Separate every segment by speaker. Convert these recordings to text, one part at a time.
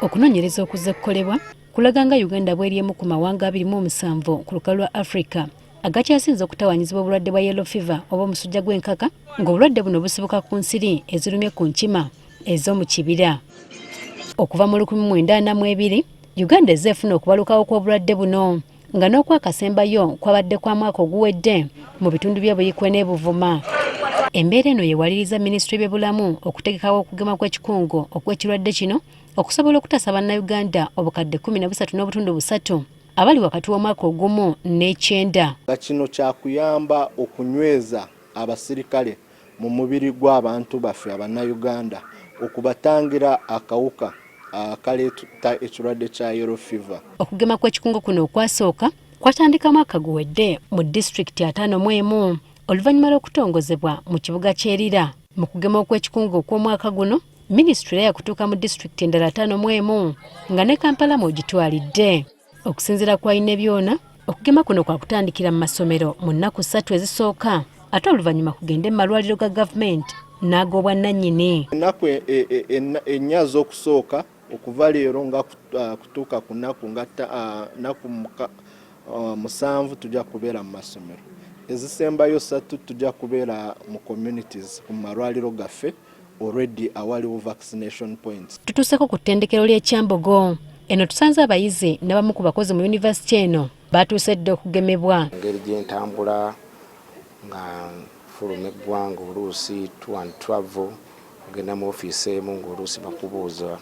Speaker 1: Okunoonyereza okuzze kukolebwa kulaga nga Uganda bw'erimu ku mawanga 27 ku lukalu lwa Africa agakyasinze okutawanyizibwa obulwadde bwa yellow fever oba omusujja gw'enkaka, ng'obulwadde buno busibuka ku nsiri ezirumye ku nkima ez'omu kibira. Okuva mu 1942 Uganda ezzeefuna okubalukawo kw'obulwadde buno, nga n'okwakasembayo kwabadde kwa mwaka oguwedde mu bitundu by'Obuyikwe n'Ebuvuma. Embeera eno yewaliriza minisitule by'ebulamu okutegekawo okugema kw'ekikungo okw'ekirwadde kino okusobola okutasa bannayuganda obukadde 13.3 abali wakati w'omwaka ogumu n'ekyenda.
Speaker 2: Kino kyakuyamba okunyweza abasirikale mu mubiri gw'abantu baffe abannayuganda okubatangira akawuka akaleeta ekirwadde kya yellow fever.
Speaker 1: Okugema kw'ekikungo kuno okwasooka kwatandika mwaka guwedde mu disitulikiti 51 oluvannyuma lw'okutongozebwa mu kibuga ky'Erira. Mu kugema okw'ekikungo okw'omwaka guno minisitule yakutuuka mu disitulikiti endala 51 nga ne Kampala mw'ogitwalidde. Okusinziira kwa ine byona, okugema kuno kwa kutandikira mu masomero mu nnaku 3 ezisooka, ate oluvannyuma kugende mu malwaliro ga gavumenti n'ag'obwannannyini.
Speaker 2: Ennaku ennya z'okusooka okuva leero nga kutuuka ku nnaku musanvu tujja kubeera mu masomero. Ezisembayo 3 tujja kubeera mu communities ku malwaliro gaffe already awaliwo vaccination points.
Speaker 1: Tutuuseko ku ttendekero ly'ekyambogo. Eno tusanze abayizi n'abamu ku bakozi mu yunivasite eno batuuse dda okugemebwa.
Speaker 3: Engeri gy'entambula nga fuluma eggwanga oluusi to and travel ogenda mu ofiisi emu ng'oluusi bakubuuza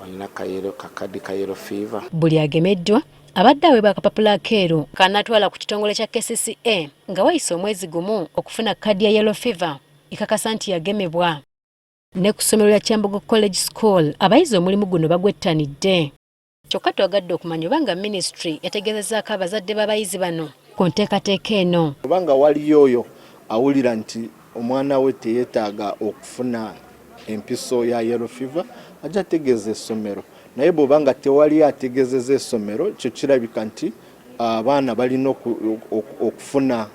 Speaker 3: olina kakaddi ka yellow fever.
Speaker 1: Buli agemeddwa abadde aweebwa akapapula akeeru kanatwala ku kitongole kya KCCA nga wayise omwezi gumu okufuna kaddi ya yellow fever ekakasa nti yagemebwa. Ne ku ssomero lya Kyambogo College School abayizi omulimu guno bagwettanidde. Kyokka twagadde okumanya oba nga minisitule yategeezezaako abazadde b'abayizi bano ku nteekateeka eno.
Speaker 2: Kubanga waliyo oyo awulira nti omwana we teyeetaaga okufuna empiso ya yellow fever ajja ategeeza essomero, naye bw'oba nga tewali ategeezeza essomero kyo kirabika nti abaana balina okufuna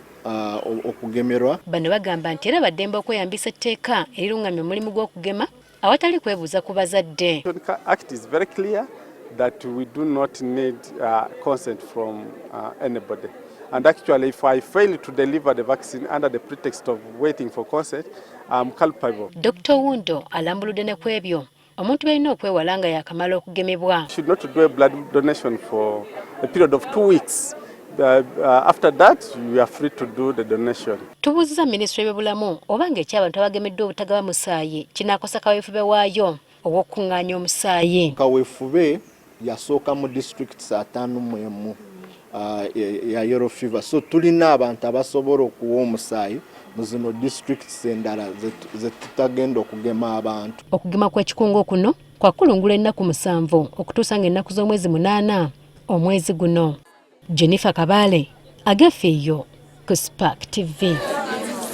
Speaker 2: okugemerwa.
Speaker 1: Bano bagamba nti era baddembe okweyambisa etteeka erirungamya omulimu gw'okugema awatali kwebuuza ku bazadde.
Speaker 4: The Act is very clear that we do not need consent from anybody. And actually, if I fail to deliver the vaccine under the pretext of waiting for consent, I'm culpable.
Speaker 1: Dr. Wundo alambuludde ne ku ebyo omuntu balina okwewala nga yakamala okugemebwa.
Speaker 4: Should not do a blood donation for a period of 2 weeks. After that, you are free to do the donation.
Speaker 1: Tubuuziza minisitule y'ebyobulamu oba ng'eky'abantu abagemeddwa obutagaba musaayi kinaakosa kaweefube waayo ow'okukungaanya omusaayi.
Speaker 2: Kaweefube yasooka mu disitulikiti 51 ya yellow fever. So tulina abantu abasobola okuwa omusaayi mu zino disitulikiti endala ze tutagenda okugema abantu.
Speaker 1: Okugema kw'ekikungo kuno kwakulungula ennaku 7 okutuusa ng'ennaku z'omwezi 8 omwezi guno. Jennifer Kabale, Agafeeyo, ku Spark TV.